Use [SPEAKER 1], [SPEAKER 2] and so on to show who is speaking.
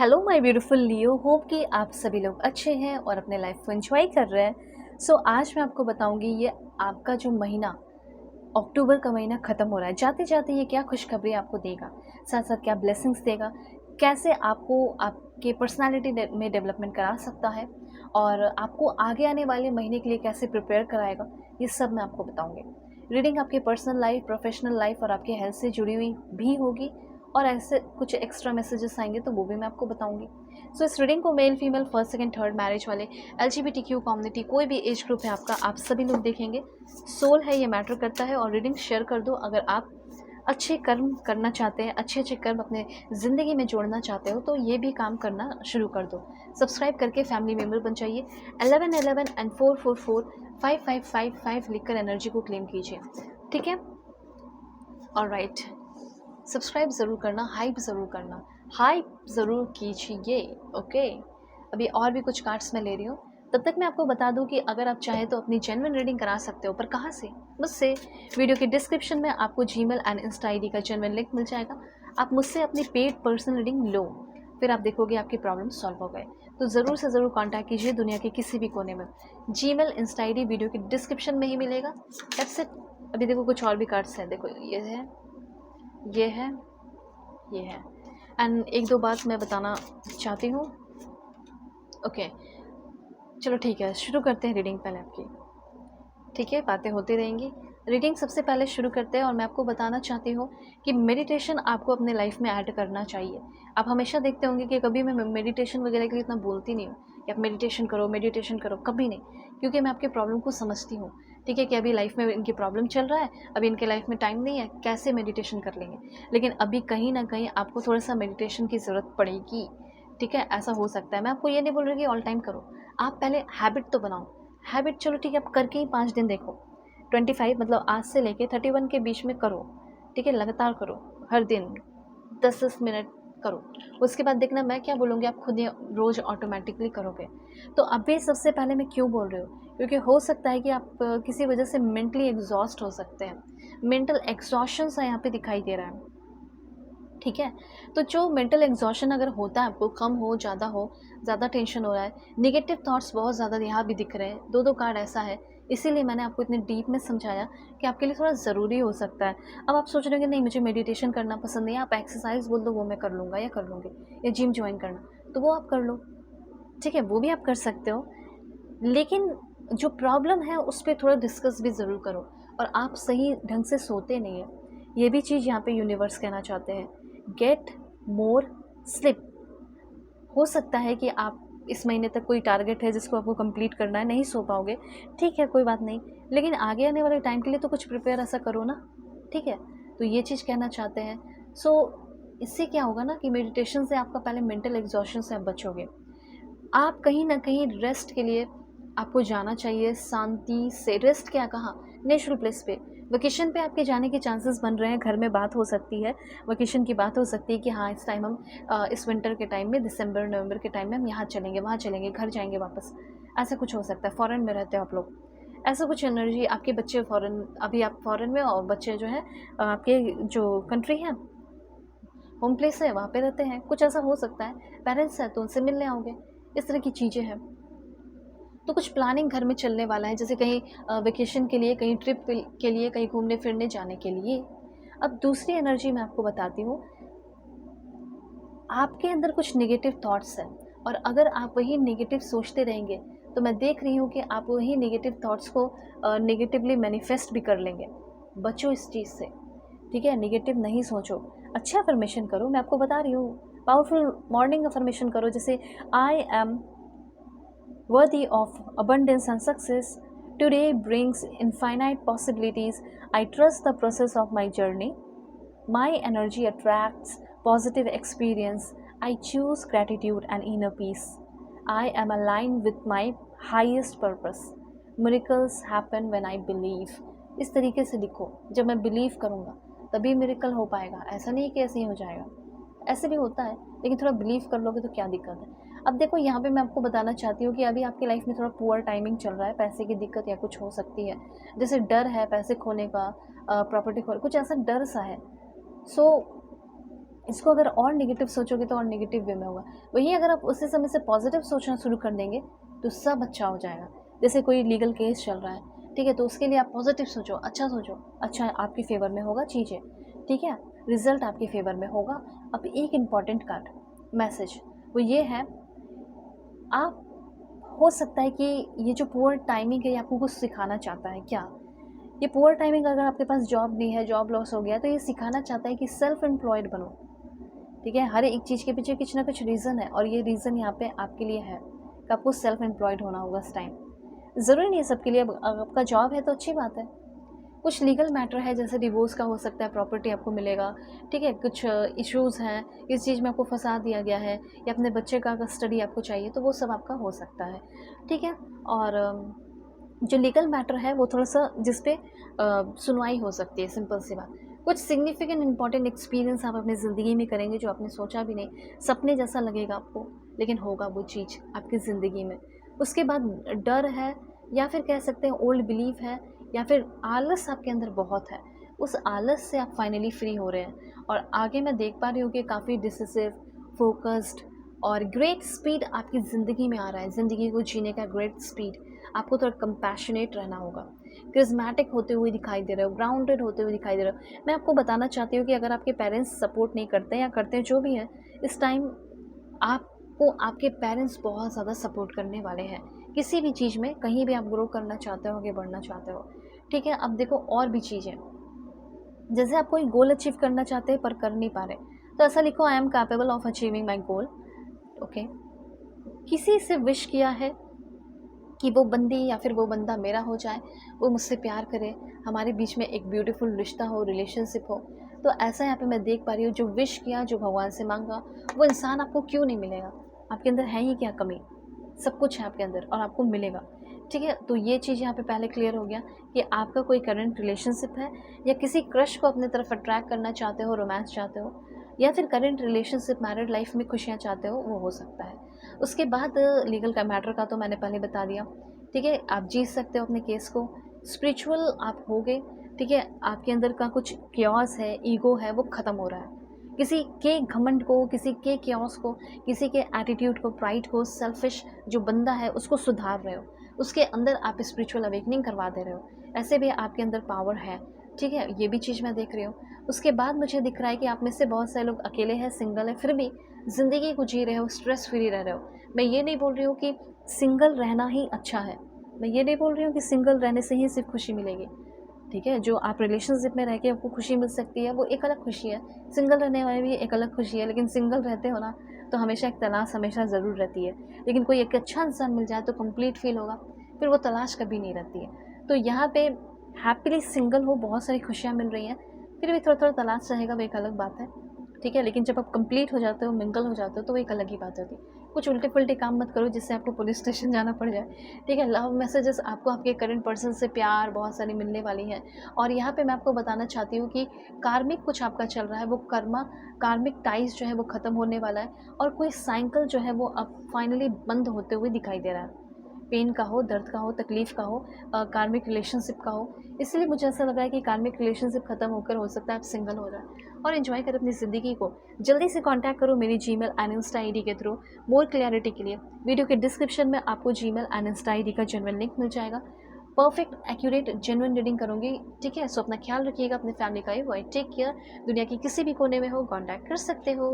[SPEAKER 1] Hello my beautiful Leo, hope कि आप सभी लोग अच्छे हैं और अपने लाइफ को एंजॉय कर रहे हैं। आज मैं आपको बताऊंगी ये आपका जो महीना अक्टूबर का महीना ख़त्म हो रहा है, जाते जाते ये क्या खुशखबरी आपको देगा, साथ साथ क्या ब्लेसिंग्स देगा, कैसे आपको आपके पर्सनालिटी में डेवलपमेंट करा सकता है और आपको आगे आने वाले महीने के लिए कैसे प्रिपेयर कराएगा, ये सब मैं आपको बताऊंगी। रीडिंग आपके पर्सनल लाइफ, प्रोफेशनल लाइफ और आपके हेल्थ से जुड़ी हुई भी होगी और ऐसे कुछ एक्स्ट्रा मैसेजेस आएंगे तो वो भी मैं आपको बताऊंगी। इस रीडिंग को male female first second third marriage वाले, LGBTQ कम्युनिटी, कोई भी एज ग्रुप है आपका, आप सभी लोग देखेंगे। सोल है, ये मैटर करता है। और रीडिंग शेयर कर दो अगर आप अच्छे कर्म करना चाहते हैं, अच्छे अच्छे कर्म अपने ज़िंदगी में जोड़ना चाहते हो तो ये भी काम करना शुरू कर दो। सब्सक्राइब करके फैमिली मेम्बर बन जाइए। 1111 एंड 444 5555 लिखकर एनर्जी को क्लेम कीजिए, ठीक है। ऑलराइट, सब्सक्राइब ज़रूर करना, हाइप ज़रूर करना, हाइप ज़रूर कीजिए, ओके। अभी और भी कुछ कार्ड्स मैं ले रही हूँ, तब तक मैं आपको बता दूं कि अगर आप चाहें तो अपनी जेन्युइन रीडिंग करा सकते हो। पर कहाँ से? मुझसे। वीडियो के डिस्क्रिप्शन में आपको जीमेल एंड इंस्टा आईडी का जेन्युइन लिंक मिल जाएगा। आप मुझसे अपनी पेड पर्सनल रीडिंग लो, फिर आप देखोगे आपके प्रॉब्लम सॉल्व हो गए। तो ज़रूर से ज़रूर कॉन्टैक्ट कीजिए दुनिया के किसी भी कोने में। जीमेल इंस्टा आईडी वीडियो के डिस्क्रिप्शन में ही मिलेगा। That's it. अभी देखो कुछ और भी कार्ड्स हैं, देखो ये है, ये है, ये है। एंड एक दो बात मैं बताना चाहती हूँ, ओके। चलो ठीक है, शुरू करते हैं रीडिंग पहले आपकी, ठीक है, बातें होती रहेंगी। रीडिंग सबसे पहले शुरू करते हैं और मैं आपको बताना चाहती हूँ कि मेडिटेशन आपको अपने लाइफ में ऐड करना चाहिए। आप हमेशा देखते होंगे कि कभी मैं मेडिटेशन वगैरह के लिए इतना बोलती नहीं हूँ कि आप मेडिटेशन करो, कभी नहीं। क्योंकि मैं आपके प्रॉब्लम को समझती हूँ, ठीक है, कि अभी लाइफ में इनकी प्रॉब्लम चल रहा है, अभी इनके लाइफ में टाइम नहीं है, कैसे मेडिटेशन कर लेंगे। लेकिन अभी कहीं ना कहीं आपको थोड़ा सा मेडिटेशन की ज़रूरत पड़ेगी, ठीक है। ऐसा हो सकता है, मैं आपको ये नहीं बोल रही कि ऑल टाइम करो, आप पहले हैबिट तो बनाओ। हैबिट चलो ठीक है, आप करके ही 5 दिन देखो, 25 मतलब आज से लेके 31 के बीच में करो, ठीक है, लगातार करो, हर दिन 10-10 मिनट करो। उसके बाद देखना मैं क्या बोलूँगी, आप खुद ही रोज़ ऑटोमेटिकली करोगे। तो अभी सबसे पहले मैं क्यों बोल रही हूँ, क्योंकि हो सकता है कि आप किसी वजह से मेंटली एग्जॉस्ट हो सकते हैं। मेंटल एग्जॉशन सा यहाँ पे दिखाई दे रहा है, ठीक है। तो जो मेंटल एग्जॉशन अगर होता है आपको, कम हो, ज़्यादा टेंशन हो रहा है, नेगेटिव थॉट्स बहुत ज़्यादा यहाँ भी दिख रहे हैं, दो दो कार्ड ऐसा है, इसीलिए मैंने आपको इतने डीप में समझाया कि आपके लिए थोड़ा ज़रूरी हो सकता है। अब आप सोच रहे हो कि नहीं मुझे मेडिटेशन करना पसंद नहीं है, आप एक्सरसाइज बोल दो वो मैं कर लूँगा या कर लूँगी, या जिम ज्वाइन करना तो वो आप कर लो, ठीक है, वो भी आप कर सकते हो। लेकिन जो प्रॉब्लम है उस पर थोड़ा डिस्कस भी ज़रूर करो। और आप सही ढंग से सोते नहीं हैं, ये भी चीज़ यहाँ पे यूनिवर्स कहना चाहते हैं। Get more slip. हो सकता है कि आप इस महीने तक कोई टारगेट है जिसको आपको कंप्लीट करना है, नहीं सो पाओगे, ठीक है, कोई बात नहीं, लेकिन आगे आने वाले टाइम के लिए तो कुछ प्रिपेयर ऐसा करो ना, ठीक है। तो ये चीज़ कहना चाहते हैं। सो इससे क्या होगा ना कि मेडिटेशन से आपका पहले मेंटल एग्जॉशन से आप बचोगे। आप कहीं ना कहीं रेस्ट के लिए आपको जाना चाहिए, शांति से। रेस्ट क्या कहाँ, नेचुरल प्लेस पे। वेकेशन पे आपके जाने के चांसेस बन रहे हैं, घर में बात हो सकती है, वेकेशन की बात हो सकती है कि हाँ इस टाइम हम इस विंटर के टाइम में, दिसंबर नवंबर के टाइम में हम यहाँ चलेंगे, वहाँ चलेंगे, घर जाएंगे वापस, ऐसा कुछ हो सकता है। फॉरेन में रहते हो आप लोग, ऐसा कुछ एनर्जी। आपके बच्चे फॉरेन, अभी आप फॉरेन में और बच्चे जो है आपके जो कंट्री है, होम प्लेस है, वहाँ पे रहते हैं, कुछ ऐसा हो सकता है। पेरेंट्स हैं तो उनसे मिलने आओगे, इस तरह की चीज़ें हैं। तो कुछ प्लानिंग घर में चलने वाला है, जैसे कहीं वेकेशन के लिए, कहीं ट्रिप के लिए, कहीं घूमने फिरने जाने के लिए। अब दूसरी एनर्जी मैं आपको बताती हूँ, आपके अंदर कुछ नेगेटिव थॉट्स हैं और अगर आप वही नेगेटिव सोचते रहेंगे तो मैं देख रही हूँ कि आप वही नेगेटिव थॉट्स को नेगेटिवली मैनिफेस्ट भी कर लेंगे। बचो इस चीज़ से, ठीक है, नेगेटिव नहीं सोचो, अच्छा अफर्मेशन करो। मैं आपको बता रही हूँ, पावरफुल मॉर्निंग अफर्मेशन करो, जैसे I am worthy of abundance and success. Today brings infinite possibilities. I trust the process of my journey. My energy attracts positive experience. I choose gratitude and inner peace. I am aligned with my highest purpose. Miracles happen when I believe. इस तरीके से लिखो, जब मैं believe करूँगा तभी miracle हो पाएगा, ऐसा नहीं कि ऐसे ही हो जाएगा, ऐसे भी होता है, लेकिन थोड़ा बिलीव कर लोगे तो क्या दिक्कत है। अब देखो यहाँ पे मैं आपको बताना चाहती हूँ कि अभी आपकी लाइफ में थोड़ा पुअर टाइमिंग चल रहा है, पैसे की दिक्कत या कुछ हो सकती है, जैसे डर है पैसे खोने का, प्रॉपर्टी खोने, कुछ ऐसा डर सा है। सो इसको अगर और नेगेटिव सोचोगे तो और नेगेटिव वे में होगा। वहीं अगर आप उसी समय से पॉजिटिव सोचना शुरू कर देंगे तो सब अच्छा हो जाएगा। जैसे कोई लीगल केस चल रहा है, ठीक है, तो उसके लिए आप पॉजिटिव सोचो, अच्छा आपके फेवर में होगा चीज़ें, ठीक है, रिजल्ट आपके फेवर में होगा। अब एक इम्पॉर्टेंट कार्ड मैसेज वो ये है, आप हो सकता है कि ये जो पुअर टाइमिंग है ये आपको कुछ सिखाना चाहता है। क्या ये पुअर टाइमिंग, अगर आपके पास जॉब नहीं है, जॉब लॉस हो गया, तो ये सिखाना चाहता है कि सेल्फ एम्प्लॉयड बनो। ठीक है, हर एक चीज़ के पीछे कुछ ना कुछ रीज़न है और ये रीज़न यहाँ पे आपके लिए है कि आपको सेल्फ एम्प्लॉयड होना होगा इस टाइम। ज़रूरी नहीं है सबके लिए, अब आपका जॉब है तो अच्छी बात है। कुछ लीगल मैटर है, जैसे डिवोर्स का हो सकता है, प्रॉपर्टी आपको मिलेगा, ठीक है, कुछ इश्यूज़ हैं, इस चीज़ में आपको फंसा दिया गया है या अपने बच्चे का कस्टडी आपको चाहिए, तो वो सब आपका हो सकता है, ठीक है। और जो लीगल मैटर है वो थोड़ा-सा जिस पे सुनवाई हो सकती है, सिंपल सी बात। कुछ सिग्निफिकेंट इम्पॉर्टेंट एक्सपीरियंस आप अपनी ज़िंदगी में करेंगे जो आपने सोचा भी नहीं, सपने जैसा लगेगा आपको, लेकिन होगा वो चीज़ आपकी ज़िंदगी में। उसके बाद डर है, या फिर कह सकते हैं ओल्ड बिलीफ है, या फिर आलस आपके अंदर बहुत है। उस आलस से आप फाइनली फ्री हो रहे हैं और आगे मैं देख पा रही हूँ कि काफ़ी डिसिसिव, फोकस्ड और ग्रेट स्पीड आपकी ज़िंदगी में आ रहा है। ज़िंदगी को जीने का ग्रेट स्पीड, आपको थोड़ा कंपैशनेट रहना होगा, क्रिस्मेटिक होते हुए दिखाई दे रहे हो, ग्राउंडेड होते हुए दिखाई दे रहे हो। मैं आपको बताना चाहती हूँ कि अगर आपके पेरेंट्स सपोर्ट नहीं करते या करते हैं जो भी है, इस टाइम आपको आपके पेरेंट्स बहुत ज़्यादा सपोर्ट करने वाले हैं। किसी भी चीज़ में कहीं भी आप ग्रो करना चाहते हो, आगे बढ़ना चाहते हो, ठीक है। अब देखो और भी चीज़ें, जैसे आप कोई गोल अचीव करना चाहते हैं पर कर नहीं पा रहे, तो ऐसा लिखो, I am capable of achieving my goal. Okay, किसी से विश किया है कि वो बंदी या फिर वो बंदा मेरा हो जाए, वो मुझसे प्यार करे, हमारे बीच में एक ब्यूटीफुल रिश्ता हो, रिलेशनशिप हो। तो ऐसा यहाँ पे मैं देख पा रही हूँ, जो विश किया, जो भगवान से मांगा, वो इंसान आपको क्यों नहीं मिलेगा? आपके अंदर है ही क्या कमी? सब कुछ है आपके अंदर और आपको मिलेगा, ठीक है। तो ये चीज़ यहाँ पे पहले क्लियर हो गया कि आपका कोई करंट रिलेशनशिप है या किसी क्रश को अपने तरफ अट्रैक्ट करना चाहते हो, रोमांस चाहते हो, या फिर करंट रिलेशनशिप, मैरिड लाइफ में खुशियाँ चाहते हो, वो हो सकता है। उसके बाद लीगल का मैटर का तो मैंने पहले बता दिया, ठीक है। आप जीत सकते हो अपने केस को, स्पिरिचुअल आप हो गए, ठीक है। आपके अंदर का कुछ क्योस है, ईगो है, वो ख़त्म हो रहा है। किसी के घमंड को, किसी के क्योस को, किसी के एटीट्यूड को, प्राइड को, सेल्फिश जो बंदा है उसको सुधार रहे हो, उसके अंदर आप स्पिरिचुअल अवेकनिंग करवा दे रहे हो। ऐसे भी आपके अंदर पावर है, ठीक है, ये भी चीज़ मैं देख रही हूँ। उसके बाद मुझे दिख रहा है कि आप में से बहुत सारे लोग अकेले हैं, सिंगल है, फिर भी ज़िंदगी को जी रहे हो, स्ट्रेस फ्री रह रहे हो। मैं ये नहीं बोल रही हूँ कि सिंगल रहना ही अच्छा है, मैं ये नहीं बोल रही हूँ कि सिंगल रहने से ही सिर्फ खुशी मिलेगी, ठीक है। जो आप रिलेशनशिप में रह के आपको खुशी मिल सकती है वो एक अलग खुशी है, सिंगल रहने वाली भी एक अलग खुशी है। लेकिन सिंगल रहते हो ना तो हमेशा एक तलाश हमेशा ज़रूर रहती है, लेकिन कोई एक अच्छा इंसान मिल जाए तो कंप्लीट फील होगा, फिर वो तलाश कभी नहीं रहती है। तो यहाँ पे हैप्पीली सिंगल हो, बहुत सारी खुशियाँ मिल रही हैं, फिर भी थोड़ा थोड़ा तलाश रहेगा, वो एक अलग बात है, ठीक है। लेकिन जब आप कंप्लीट हो जाते हो, मिंगल हो जाते हो, तो वो एक अलग ही बात होती है। कुछ उल्टे पुल्टे काम मत करो जिससे आपको पुलिस स्टेशन जाना पड़ जाए, ठीक है। लव मैसेजेस आपको आपके करंट पर्सन से प्यार बहुत सारी मिलने वाली हैं। और यहाँ पे मैं आपको बताना चाहती हूँ कि कार्मिक कुछ आपका चल रहा है, वो कर्मा, कार्मिक टाइज जो है वो ख़त्म होने वाला है और कोई साइकिल जो है वो अब फाइनली बंद होते हुए दिखाई दे रहा है। पेन का हो, दर्द का हो, तकलीफ़ का हो, कार्मिक रिलेशनशिप का हो। इसलिए मुझे ऐसा लग रहा है कि कार्मिक रिलेशनशिप ख़त्म होकर हो सकता है आप सिंगल हो जाए और एंजॉय करें अपनी ज़िंदगी को। जल्दी से कांटेक्ट करो मेरी जीमेल एंड इंस्टा आईडी के थ्रू मोर क्लैरिटी के लिए। वीडियो के डिस्क्रिप्शन में आपको जीमेल एंड इंस्टा आईडी का जेन्युइन लिंक मिल जाएगा। परफेक्ट, एक्यूरेट, जेन्युइन रीडिंग करूँगी, ठीक है। सो अपना ख्याल रखिएगा, अपने फैमिली का ही। Take care. दुनिया की किसी भी कोने में हो, कांटेक्ट कर सकते हो।